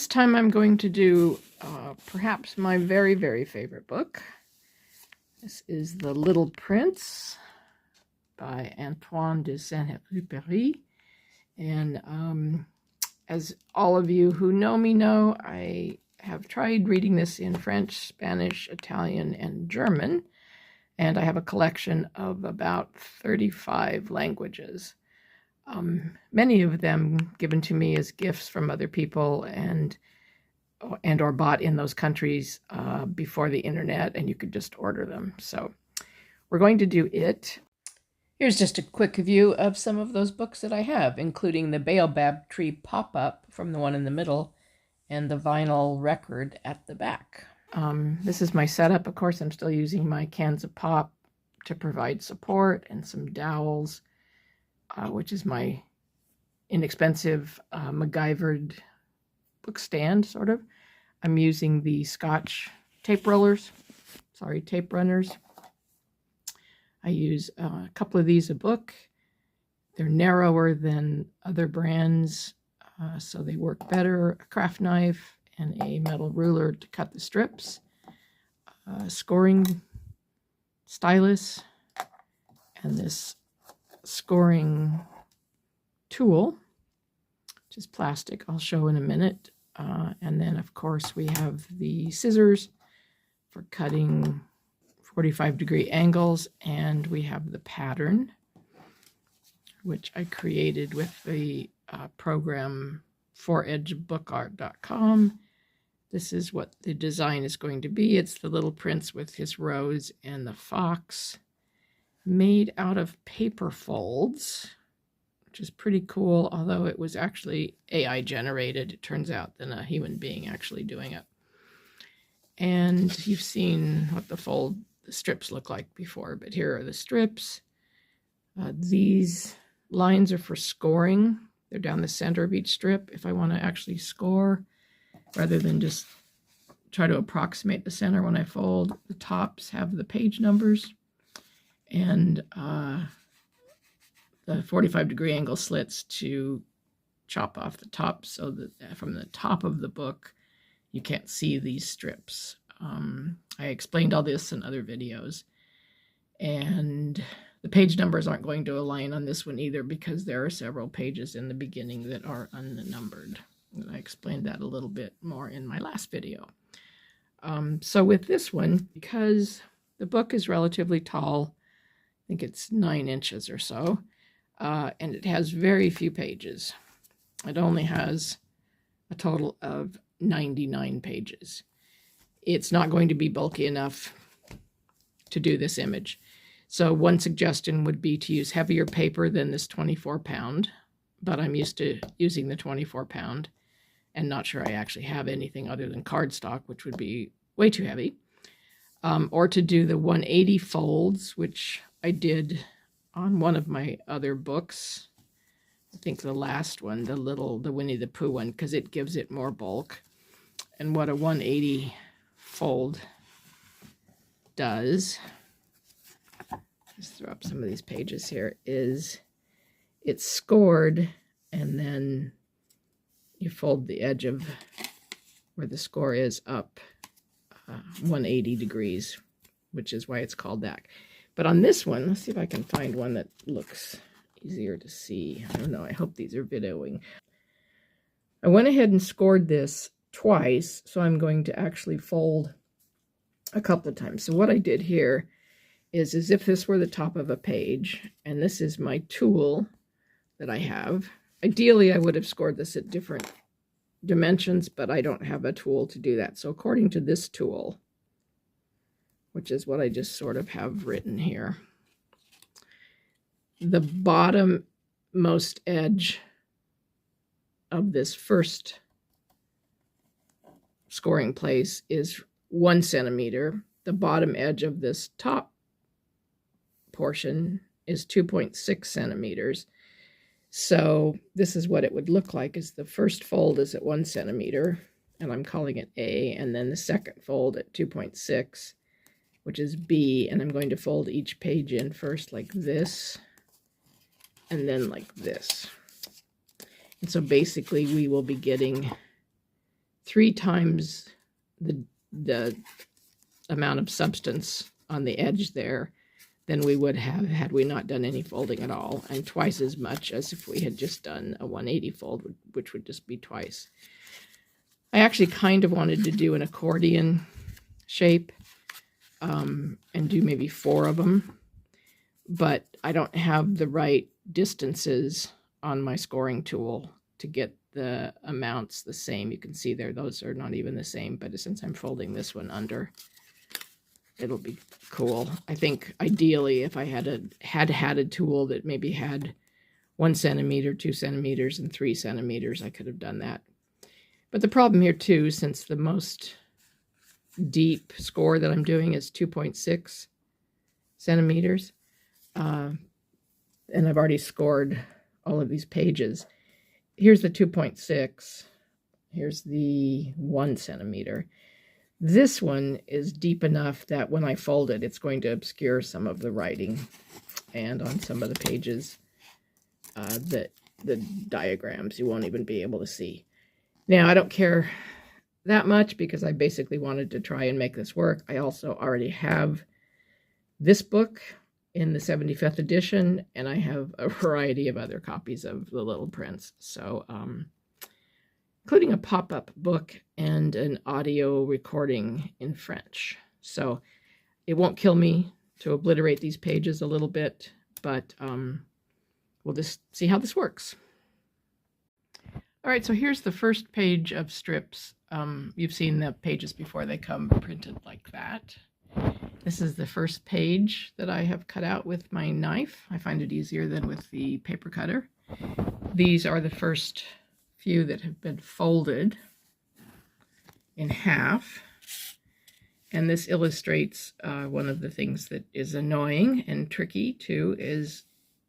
This time I'm going to do perhaps my very, very favorite book. This is The Little Prince by Antoine de Saint-Exupéry. And as all of you who know me know, I have tried reading this in French, Spanish, Italian, and German. And I have a collection of about 35 languages. Many of them given to me as gifts from other people and or bought in those countries before the internet, and you could just order them. So we're going to do it. Here's just a quick view of some of those books that I have, including the Baobab Tree pop-up from the one in the middle and the vinyl record at the back. This is my setup. Of course, I'm still using my cans of pop to provide support and some dowels, which is my inexpensive MacGyvered book stand, sort of. I'm using the Scotch tape runners. I use a couple of these a book. They're narrower than other brands, so they work better. A craft knife and a metal ruler to cut the strips. Scoring stylus and this scoring tool, which is plastic, I'll show in a minute. And then, of course, we have the scissors for cutting 45-degree angles, and we have the pattern, which I created with the program Fore-edge.bookart.com. This is what the design is going to be. It's the little prince with his rose and the fox, made out of paper folds, which is pretty cool, although it was actually AI generated, it turns out, than a human being actually doing it. And you've seen what the strips look like before, but here are the strips. These lines are for scoring. They're down the center of each strip if I want to actually score, rather than just try to approximate the center when I fold. The tops have the page numbers, and the 45-degree angle slits to chop off the top so that from the top of the book you can't see these strips. I explained all this in other videos, and the page numbers aren't going to align on this one either because there are several pages in the beginning that are unnumbered. And I explained that a little bit more in my last video. So with this one, because the book is relatively tall, I think it's 9 inches or so, and it has very few pages. It only has a total of 99 pages. It's not going to be bulky enough to do this image. So one suggestion would be to use heavier paper than this 24-pound, but I'm used to using the 24-pound and not sure I actually have anything other than cardstock, which would be way too heavy. Or to do the 180 folds, which I did on one of my other books. I think the last one, the Winnie the Pooh one, because it gives it more bulk. And what a 180 fold does, just throw up some of these pages here, is it's scored, and then you fold the edge of where the score is up 180 degrees, which is why it's called that. But on this one, let's see if I can find one that looks easier to see. I don't know. I hope these are videoing. I went ahead and scored this twice, so I'm going to actually fold a couple of times. So what I did here is as if this were the top of a page, and this is my tool that I have. Ideally, I would have scored this at different dimensions, but I don't have a tool to do that. So according to this tool, which is what I just sort of have written here, the bottom-most edge of this first scoring place is 1 centimeter. The bottom edge of this top portion is 2.6 centimeters. So this is what it would look like, is the first fold is at 1 centimeter, and I'm calling it A, and then the second fold at 2.6, which is B, and I'm going to fold each page in first like this, and then like this. And so basically we will be getting 3 times the amount of substance on the edge there than we would have had we not done any folding at all, and twice as much as if we had just done a 180 fold, which would just be twice. I actually kind of wanted to do an accordion shape and do maybe 4 of them, but I don't have the right distances on my scoring tool to get the amounts the same. You can see there, those are not even the same, but since I'm folding this one under, it'll be cool. I think ideally if I had a tool that maybe had 1 centimeter, 2 centimeters, and 3 centimeters, I could have done that. But the problem here too, since the most deep score that I'm doing is 2.6 centimeters, and I've already scored all of these pages. Here's the 2.6. Here's the 1 centimeter. This one is deep enough that when I fold it, it's going to obscure some of the writing, and on some of the pages, the diagrams you won't even be able to see. Now, I don't care that much because I basically wanted to try and make this work. I also already have this book in the 75th edition, and I have a variety of other copies of the little prints. So, including a pop-up book and an audio recording in French. So it won't kill me to obliterate these pages a little bit, but we'll just see how this works. All right, so here's the first page of strips. You've seen the pages before. They come printed like that. This is the first page that I have cut out with my knife. I find it easier than with the paper cutter. These are the first few that have been folded in half. And this illustrates one of the things that is annoying and tricky too, is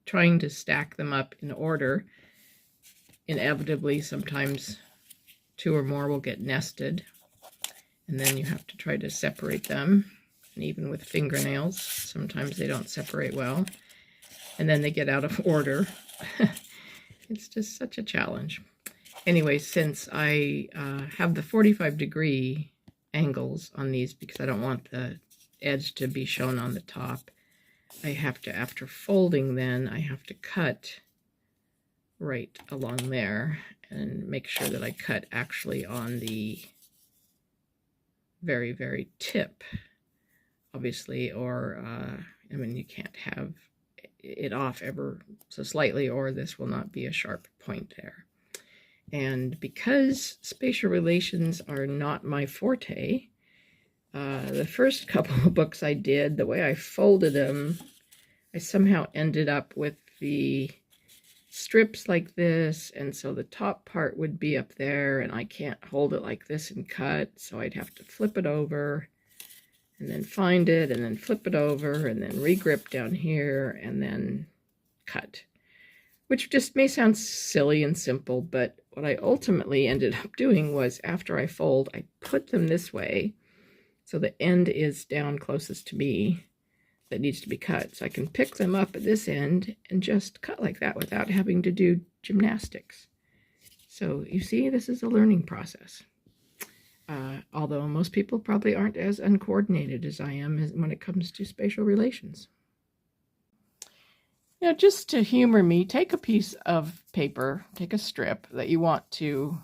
trying to stack them up in order. Inevitably, sometimes 2 or more will get nested, and then you have to try to separate them. And even with fingernails, sometimes they don't separate well, and then they get out of order. It's just such a challenge. Anyway, since I have the 45-degree angles on these because I don't want the edge to be shown on the top, I have to, after folding then, I have to cut right along there and make sure that I cut actually on the very, very tip, obviously, or, I mean, you can't have it off ever so slightly or this will not be a sharp point there. And because spatial relations are not my forte, the first couple of books I did, the way I folded them, I somehow ended up with the strips like this, and so the top part would be up there, and I can't hold it like this and cut, so I'd have to flip it over, and then find it, and then flip it over, and then regrip down here, and then cut. Which just may sound silly and simple, but what I ultimately ended up doing was, after I fold, I put them this way, so the end is down closest to me, that needs to be cut. So I can pick them up at this end and just cut like that without having to do gymnastics. So you see, this is a learning process. Although most people probably aren't as uncoordinated as I am when it comes to spatial relations. Now, just to humor me, take a piece of paper, take a strip that you want to,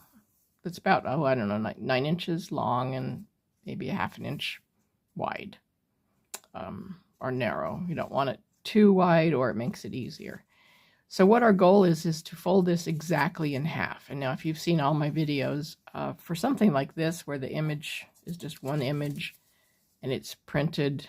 that's about, oh, I don't know, 9 inches long and maybe a ½ inch wide. Or narrow. You don't want it too wide or it makes it easier. So what our goal is to fold this exactly in half. And now if you've seen all my videos, for something like this where the image is just one image and it's printed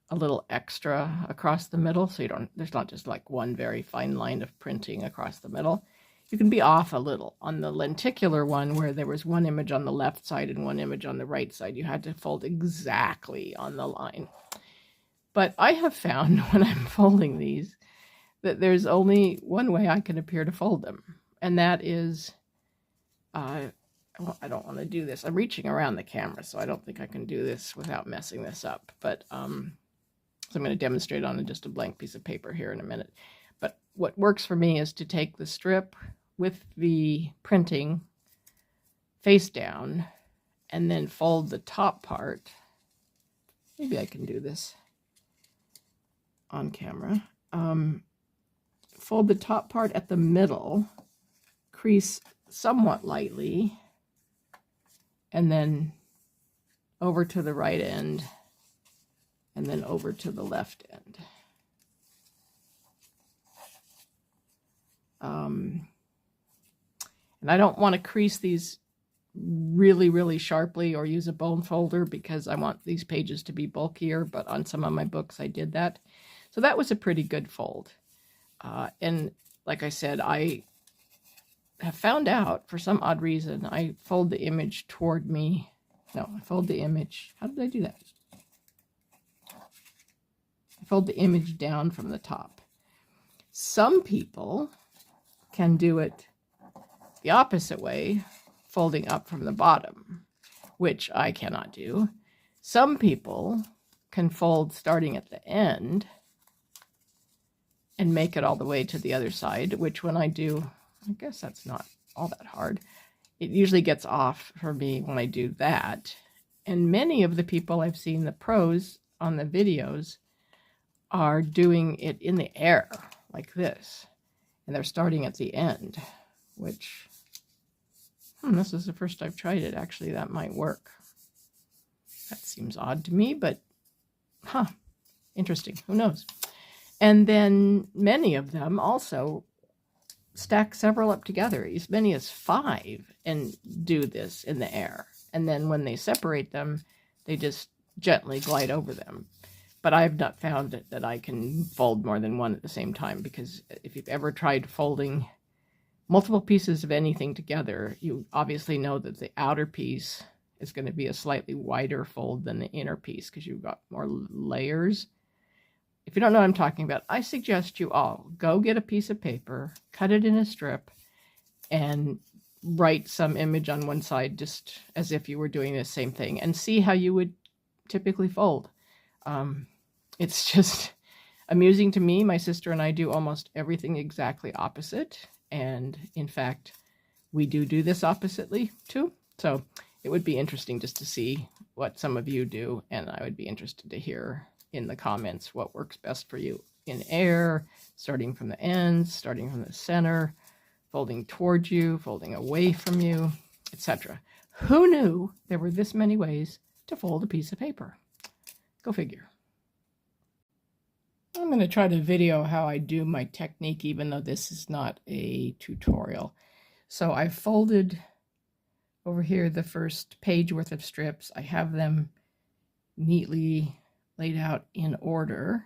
a little extra across the middle, so there's not just like one very fine line of printing across the middle, you can be off a little. On the lenticular one, where there was one image on the left side and one image on the right side, you had to fold exactly on the line. But I have found when I'm folding these that there's only one way I can appear to fold them. And that is, I don't want to do this. I'm reaching around the camera, so I don't think I can do this without messing this up. But so I'm going to demonstrate on just a blank piece of paper here in a minute. But what works for me is to take the strip with the printing face down and then fold the top part. Maybe I can do this on camera. Fold the top part at the middle, crease somewhat lightly, and then over to the right end, and then over to the left end. And I don't want to crease these really, really sharply or use a bone folder because I want these pages to be bulkier, but on some of my books I did that. So that was a pretty good fold. And like I said, I have found out, for some odd reason, I fold the image toward me. No, I fold the image. How did I do that? I fold the image down from the top. Some people can do it the opposite way, folding up from the bottom, which I cannot do. Some people can fold starting at the end and make it all the way to the other side, which when I do, I guess that's not all that hard. It usually gets off for me when I do that. And many of the people I've seen, the pros on the videos, are doing it in the air like this. And they're starting at the end, which, this is the first I've tried it. Actually, that might work. That seems odd to me, but, interesting. Who knows? And then many of them also stack several up together, as many as 5, and do this in the air. And then when they separate them, they just gently glide over them. But I've not found that I can fold more than one at the same time, because if you've ever tried folding multiple pieces of anything together, you obviously know that the outer piece is going to be a slightly wider fold than the inner piece because you've got more layers. If you don't know what I'm talking about, I suggest you all go get a piece of paper, cut it in a strip, and write some image on one side just as if you were doing the same thing, and see how you would typically fold. It's just amusing to me. My sister and I do almost everything exactly opposite. And in fact, we do this oppositely too. So it would be interesting just to see what some of you do. And I would be interested to hear in the comments what works best for you in air, starting from the ends, starting from the center, folding towards you, folding away from you, etc. Who knew there were this many ways to fold a piece of paper? Go figure. I'm going to try to video how I do my technique, even though this is not a tutorial. So I've folded over here the first page worth of strips. I have them neatly laid out in order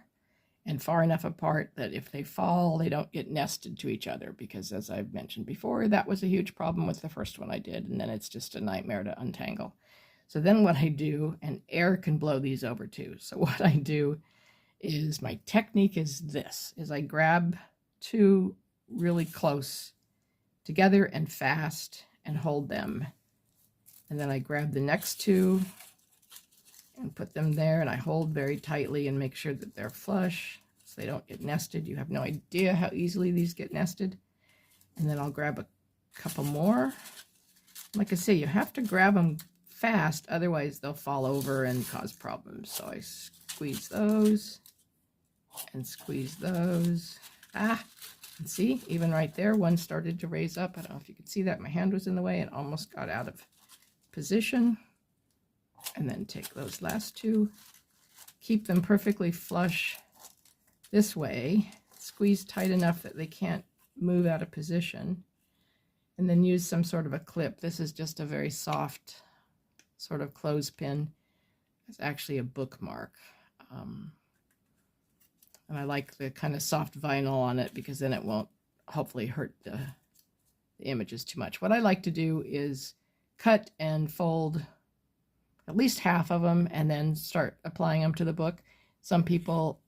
and far enough apart that if they fall, they don't get nested to each other, because as I've mentioned before, that was a huge problem with the first one I did, and then it's just a nightmare to untangle. So then what I do, and air can blow these over too, so what I do is, my technique is this, is I grab 2 really close together and fast and hold them. And then I grab the next 2 and put them there, and I hold very tightly and make sure that they're flush so they don't get nested. You have no idea how easily these get nested. And then I'll grab a couple more. Like I say, you have to grab them fast, otherwise they'll fall over and cause problems. So I squeeze those and squeeze those. And see, even right there, one started to raise up. I don't know if you could see that. My hand was in the way and almost got out of position. And then take those last 2, keep them perfectly flush this way, squeeze tight enough that they can't move out of position, and then use some sort of a clip. This is just a very soft sort of clothespin. It's actually a bookmark. And I like the kind of soft vinyl on it because then it won't hopefully hurt the images too much. What I like to do is cut and fold at least half of them and then start applying them to the book. Some people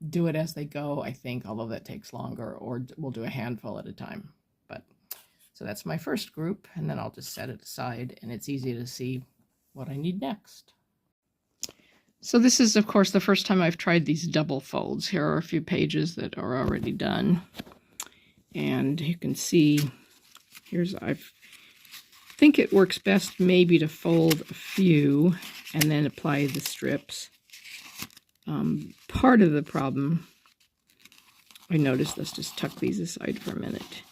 do it as they go, I think, although that takes longer, or we'll do a handful at a time. But so that's my first group, and then I'll just set it aside, and it's easy to see what I need next. So this is, of course, the first time I've tried these double folds. Here are a few pages that are already done. And you can see, I've think it works best maybe to fold a few and then apply the strips. Part of the problem I noticed, let's just tuck these aside for a minute.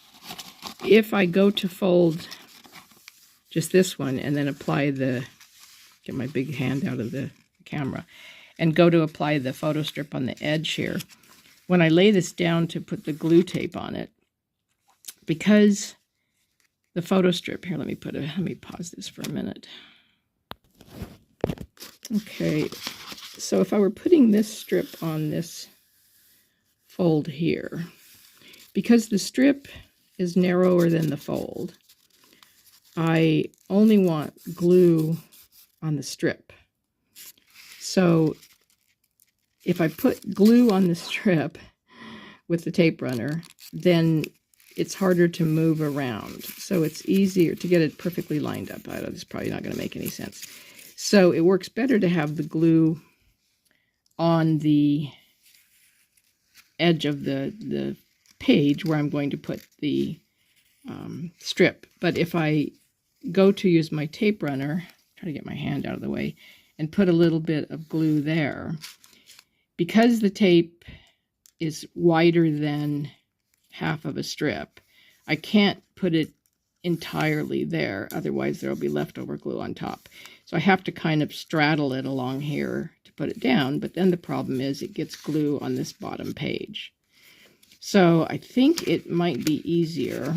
If I go to fold just this one and then apply the, get my big hand out of the camera, and go to apply the photo strip on the edge here, when I lay this down to put the glue tape on it, because the photo strip, here, let me pause this for a minute. Okay, so if I were putting this strip on this fold here, because the strip is narrower than the fold, I only want glue on the strip. So if I put glue on the strip with the tape runner, then it's harder to move around. So it's easier to get it perfectly lined up. It's probably not going to make any sense. So it works better to have the glue on the edge of the page where I'm going to put the strip. But if I go to use my tape runner, try to get my hand out of the way, and put a little bit of glue there, because the tape is wider than half of a strip, I can't put it entirely there, otherwise there'll be leftover glue on top. So I have to kind of straddle it along here to put it down, but then the problem is it gets glue on this bottom page. So I think it might be easier,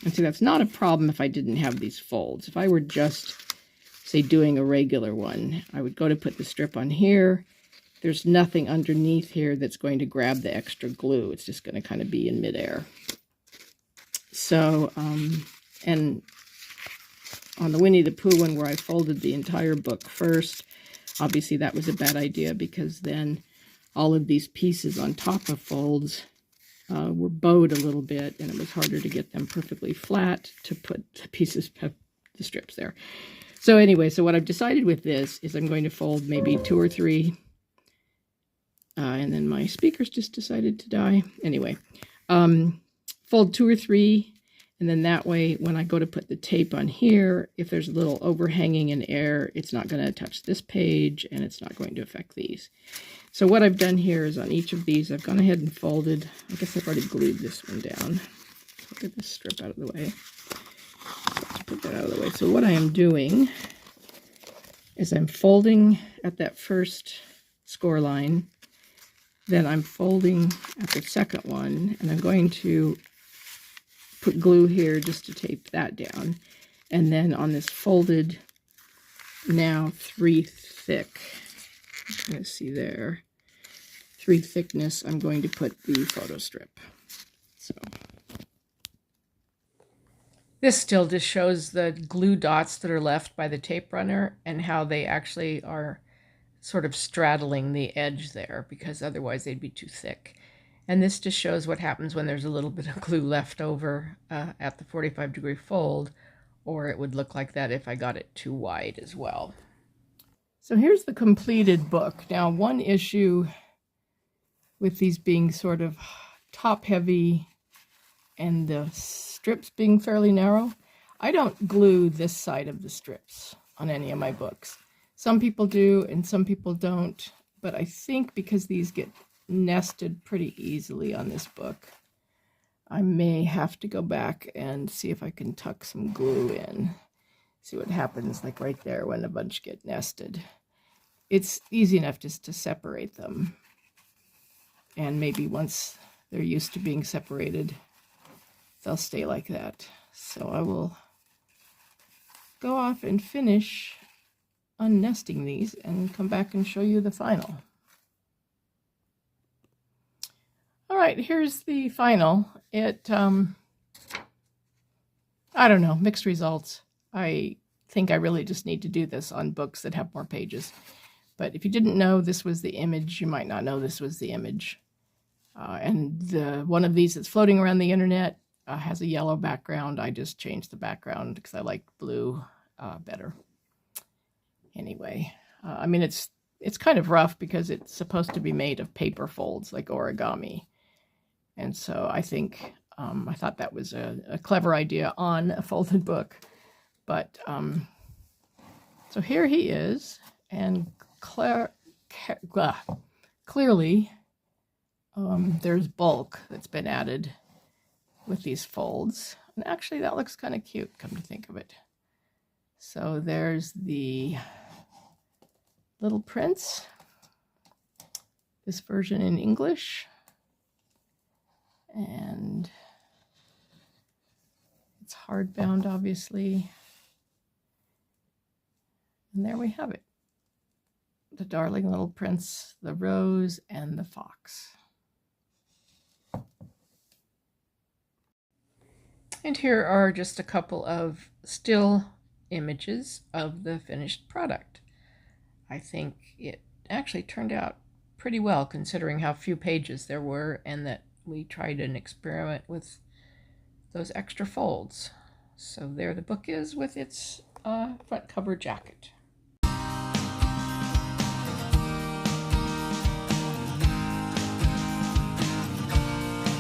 and see, that's not a problem if I didn't have these folds. If I were just, say, doing a regular one, I would go to put the strip on here. There's nothing underneath here that's going to grab the extra glue. It's just going to kind of be in midair. So, and on the Winnie the Pooh one where I folded the entire book first, obviously that was a bad idea, because then all of these pieces on top of folds were bowed a little bit, and it was harder to get them perfectly flat to put the pieces of the strips there. So anyway, so what I've decided with this is I'm going to fold maybe 2 or 3, and then my speakers just decided to die. Anyway, fold 2 or 3, and then that way when I go to put the tape on here, if there's a little overhanging in air, it's not going to touch this page, and it's not going to affect these. So what I've done here is on each of these, I've gone ahead and folded. I guess I've already glued this one down. So I'll get this strip out of the way. Let's put that out of the way. So what I am doing is I'm folding at that first score line, then I'm folding at the second one, and I'm going to put glue here just to tape that down. And then on this folded, now 3 thick, I'm going to see there, 3 thickness, I'm going to put the photo strip. So this still just shows the glue dots that are left by the tape runner and how they actually are sort of straddling the edge there, because otherwise they'd be too thick. And this just shows what happens when there's a little bit of glue left over at the 45-degree fold, or it would look like that if I got it too wide as well. So here's the completed book. Now, one issue with these being sort of top-heavy and the strips being fairly narrow, I don't glue this side of the strips on any of my books. Some people do and some people don't, but I think because these get nested pretty easily on this book, I may have to go back and see if I can tuck some glue in. See what happens, like right there when a bunch get nested. It's easy enough just to separate them. And maybe once they're used to being separated, they'll stay like that. So I will go off and finish unnesting these and come back and show you the final. All right, here's the final. I don't know, mixed results. I think I really just need to do this on books that have more pages. But if you didn't know this was the image, you might not know this was the image. And one of these that's floating around the internet has a yellow background. I just changed the background because I like blue better. Anyway, I mean, it's kind of rough because it's supposed to be made of paper folds like origami. And so I think I thought that was a clever idea on a folded book. But so here he is, and clearly there's bulk that's been added with these folds. And actually that looks kind of cute, come to think of it. So there's the Little Prince, this version in English, and it's hardbound, obviously. And there we have it. The darling little prince, the rose, and the fox. And here are just a couple of still images of the finished product. I think it actually turned out pretty well considering how few pages there were and that we tried an experiment with those extra folds. So there the book is with its front cover jacket.